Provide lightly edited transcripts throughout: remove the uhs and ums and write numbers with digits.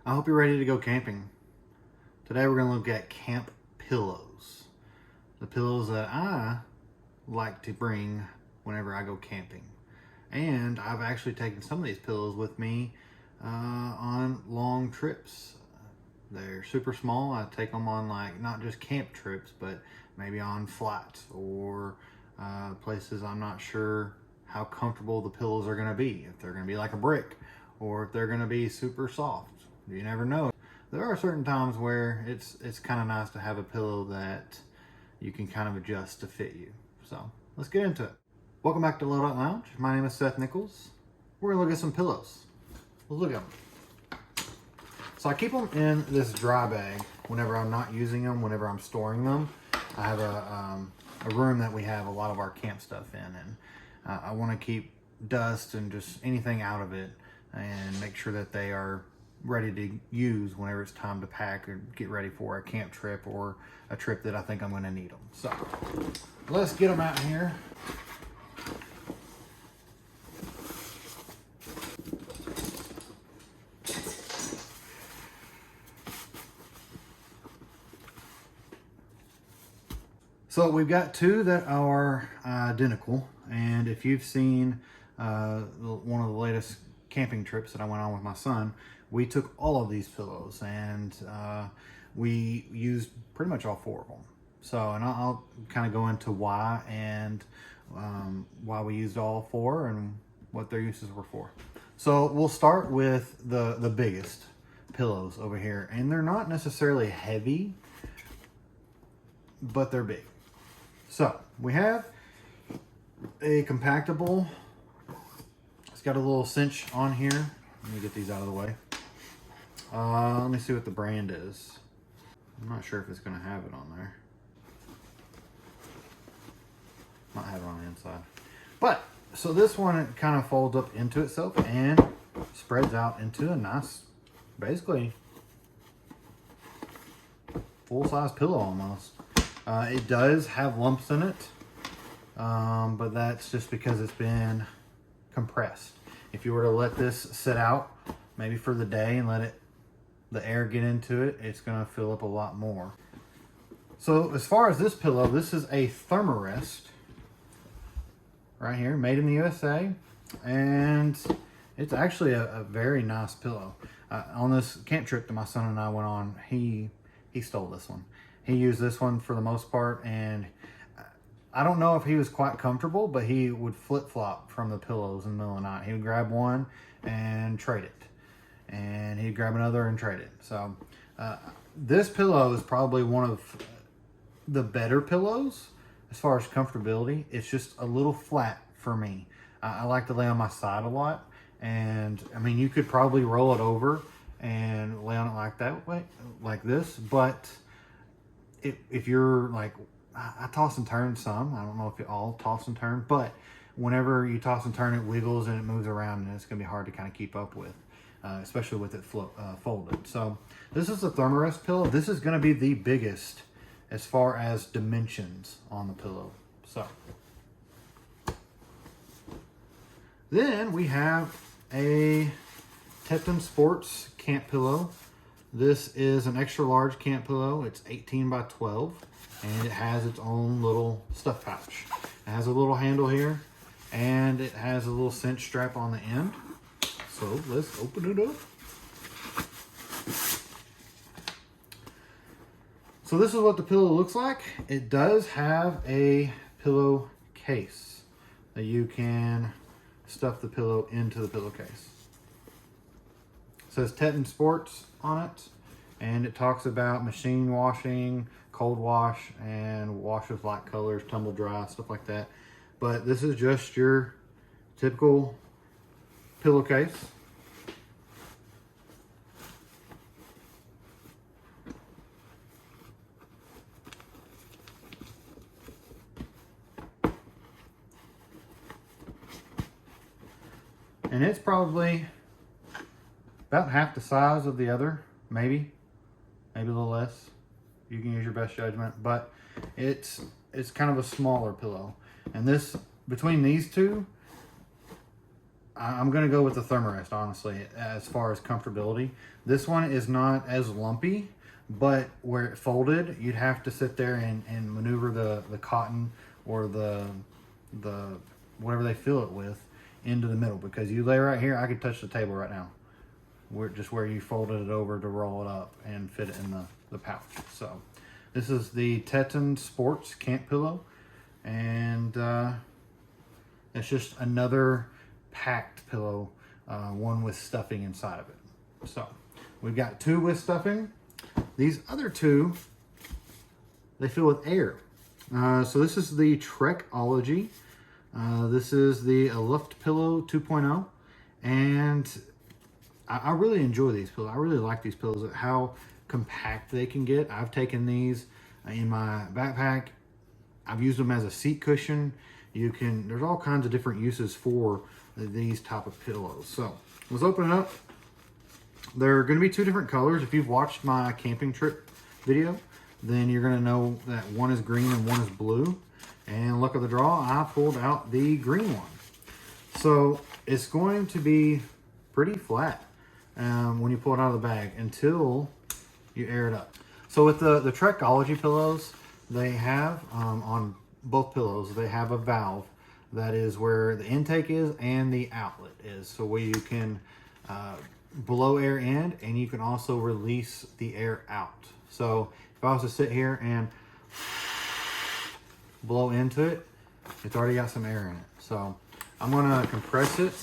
I hope you're ready to go camping. Today we're going to look at camp pillows. The pillows that I like to bring whenever I go camping. And I've actually taken some of these pillows with me on long trips. They're super small. I take them on not just camp trips, but maybe on flights or places I'm not sure how comfortable the pillows are going to be. If they're going to be like a brick or if they're going to be super soft. You never know. There are certain times where it's kind of nice to have a pillow that you can kind of adjust to fit you. So let's get into it. Welcome back to Load Out Lounge. My name is Seth Nichols. We're gonna look at some pillows. Let's look at them. So I keep them in this dry bag whenever I'm not using them, whenever I'm storing them. I have a room that we have a lot of our camp stuff in, and I want to keep dust and just anything out of it and make sure that they are ready to use whenever it's time to pack or get ready for a camp trip or a trip that I think I'm going to need them. So let's get them out here. So we've got two that are identical, and if you've seen one of the latest camping trips that I went on with my son, we took all of these pillows and we used pretty much all four of them. So, and I'll kind of go into why and why we used all four and what their uses were for. So we'll start with the biggest pillows over here, and they're not necessarily heavy, but they're big. So we have a compactable. It's got a little cinch on here. Let me get these out of the way. Let me see what the brand is. I'm not sure if it's going to have it on there. Might have it on the inside. But, so this one, it kind of folds up into itself and spreads out into a nice, basically, full-size pillow almost. It does have lumps in it, but that's just because it's been compressed. If you were to let this sit out maybe for the day and let the air get into it, it's going to fill up a lot more. So as far as this pillow, this is a Thermarest right here, made in the USA, and it's actually a very nice pillow. On this camp trip that my son and I went on, he stole this one. He used this one for the most part, and I don't know if he was quite comfortable, but he would flip-flop from the pillows in the middle of the night. He would grab one and trade it, and he'd grab another and trade it. So this pillow is probably one of the better pillows as far as comfortability. It's just a little flat for me. I like to lay on my side a lot, and I mean, you could probably roll it over and lay on it like that way, like this, but if you're like, I toss and turn some. I don't know if you all toss and turn, but whenever you toss and turn, it wiggles and it moves around, and it's going to be hard to kind of keep up with, especially with it folded. So this is a Thermarest pillow. This is going to be the biggest as far as dimensions on the pillow. So then we have a Teton Sports camp pillow. This is an extra large camp pillow. It's 18 by 12, and it has its own little stuff pouch. It has a little handle here, and it has a little cinch strap on the end. So let's open it up. So this is what the pillow looks like. It does have a pillow case that you can stuff the pillow into the pillowcase. It says Teton Sports on it, and it talks about machine washing, cold wash, and wash with light colors, tumble dry, stuff like that. But this is just your typical pillowcase. And it's probably about half the size of the other, maybe a little less. You can use your best judgment, but it's kind of a smaller pillow. And this, between these two, I'm going to go with the Thermarest, honestly, as far as comfortability. This one is not as lumpy, but where it folded, you'd have to sit there and maneuver the cotton or the whatever they fill it with into the middle, because you lay right here, I could touch the table right now. Just where you folded it over to roll it up and fit it in the pouch. So this is the Teton Sports camp pillow, and it's just another packed pillow, one with stuffing inside of it. So we've got two with stuffing. These other two, they fill with air. So this is the Trekology. This is the Aluft Pillow 2.0, and I really enjoy these pillows. I really like these pillows, how compact they can get. I've taken these in my backpack. I've used them as a seat cushion. There's all kinds of different uses for these type of pillows. So let's open it up. They're going to be two different colors. If you've watched my camping trip video, then you're going to know that one is green and one is blue. And luck of the draw, I pulled out the green one. So it's going to be pretty flat when you pull it out of the bag until you air it up. So with the Trekology pillows, they have on both pillows, they have a valve that is where the intake is and the outlet is. So where you can blow air in, and you can also release the air out. So if I was to sit here and blow into it, it's already got some air in it. So I'm gonna compress it.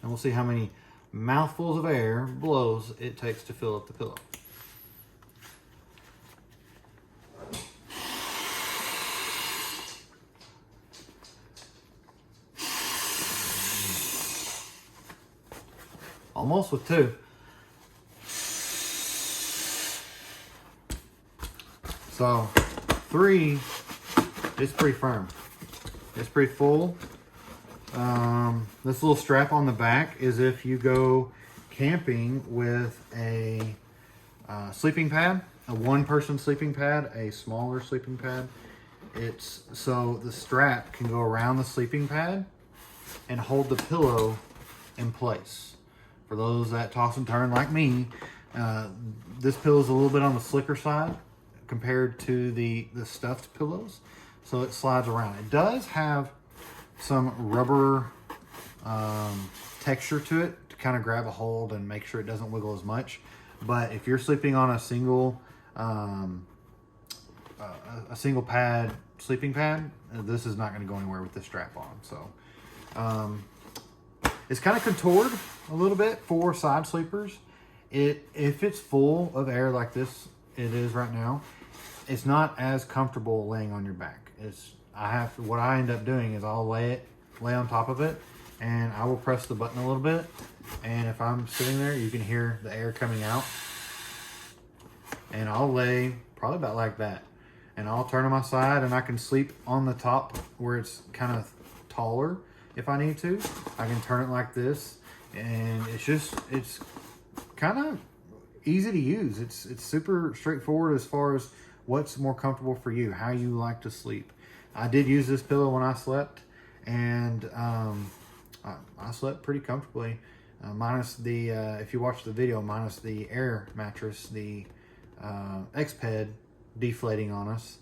And we'll see how many mouthfuls of air, blows, it takes to fill up the pillow. Almost with two. So 3 is pretty firm. It's pretty full. This little strap on the back is if you go camping with a sleeping pad, a one-person sleeping pad, a smaller sleeping pad. It's so the strap can go around the sleeping pad and hold the pillow in place. For those that toss and turn like me, this pillow is a little bit on the slicker side compared to the stuffed pillows, so it slides around. It does have some rubber texture to it to kind of grab a hold and make sure it doesn't wiggle as much. But if you're sleeping on a single pad sleeping pad, this is not going to go anywhere with the strap on. So it's kind of contoured a little bit for side sleepers. If it's full of air like this it is right now, it's not as comfortable laying on your back. What I end up doing is I'll lay on top of it, and I will press the button a little bit, and if I'm sitting there, you can hear the air coming out, and I'll lay probably about like that, and I'll turn on my side, and I can sleep on the top where it's kind of taller. If I need to, I can turn it like this, and it's kind of easy to use. It's super straightforward as far as what's more comfortable for you, how you like to sleep. I did use this pillow when I slept, and I slept pretty comfortably, minus the if you watch the video, minus the air mattress, the X-Ped deflating on us.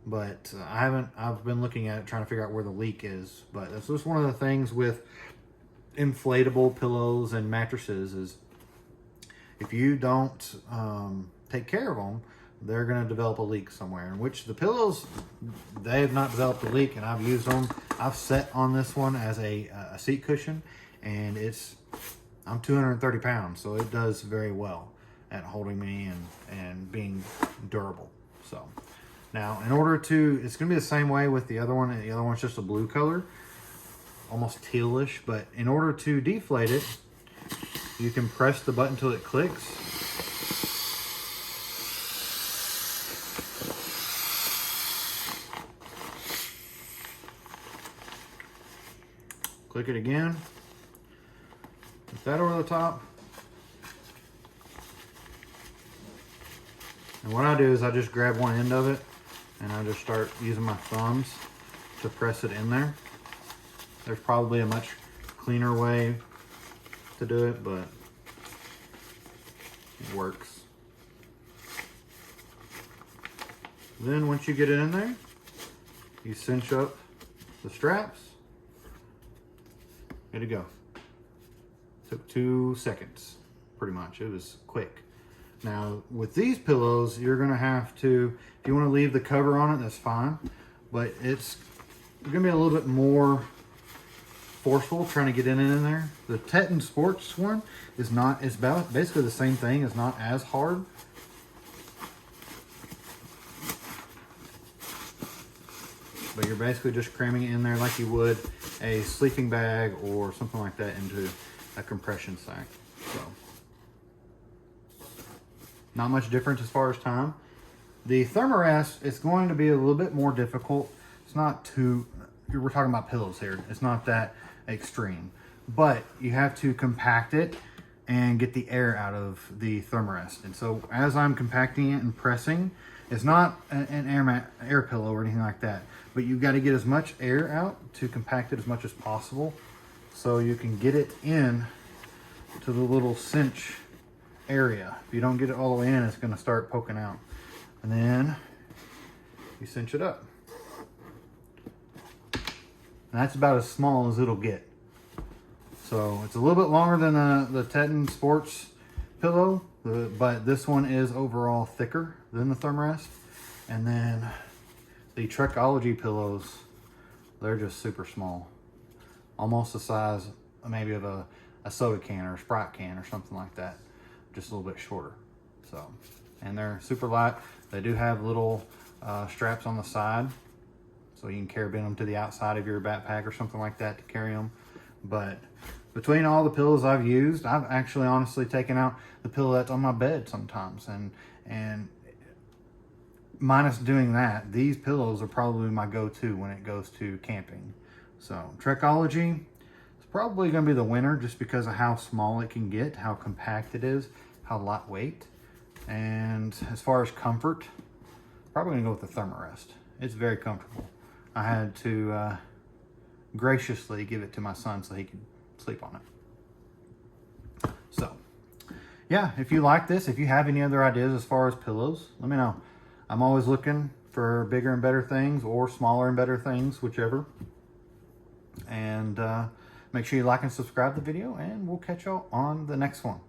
But I've been looking at it, trying to figure out where the leak is. But that's just one of the things with inflatable pillows and mattresses is if you don't take care of them, they're going to develop a leak somewhere. In which the pillows, they have not developed a leak, and I've used them. I've sat on this one as a seat cushion, and I'm 230 pounds, so it does very well at holding me and being durable. So now, it's going to be the same way with the other one. The other one's just a blue color, almost tealish. But in order to deflate it, you can press the button till it clicks. Click it again. Put that over the top. And what I do is I just grab one end of it, and I just start using my thumbs to press it in there. There's probably a much cleaner way to do it, but it works. Then once you get it in there, you cinch up the straps. Good to go. Took 2 seconds, pretty much. It was quick. Now with these pillows, you're gonna have to, if you wanna leave the cover on it, that's fine. But it's gonna be a little bit more forceful trying to get in there. The Teton Sports one is not, it's about basically the same thing. It's not as hard. But you're basically just cramming it in there like you would a sleeping bag or something like that into a compression sack. So, not much difference as far as time. The Thermarest is going to be a little bit more difficult. It's not too, we're talking about pillows here. It's not that extreme. But you have to compact it and get the air out of the Thermarest. And so as I'm compacting it and pressing, it's not an air pillow or anything like that, but you've got to get as much air out to compact it as much as possible so you can get it in to the little cinch area. If you don't get it all the way in, it's going to start poking out. And then you cinch it up. And that's about as small as it'll get. So it's a little bit longer than the Teton Sports pillow, but this one is overall thicker than the Thermarest. And then the Trekology pillows, they're just super small. Almost the size maybe of a soda can or a Sprite can or something like that. Just a little bit shorter. So, and they're super light. They do have little straps on the side, so you can carabin them to the outside of your backpack or something like that to carry them. But between all the pillows I've used, I've actually honestly taken out the pillow that's on my bed sometimes. And minus doing that, these pillows are probably my go-to when it goes to camping. So Trekology is probably going to be the winner just because of how small it can get, how compact it is, how lightweight. And as far as comfort, probably going to go with the Thermarest. It's very comfortable. I had to graciously give it to my son so he could sleep on it. So yeah, if you like this, if you have any other ideas as far as pillows, let me know. I'm always looking for bigger and better things or smaller and better things, whichever. And make sure you like and subscribe the video, and we'll catch y'all on the next one.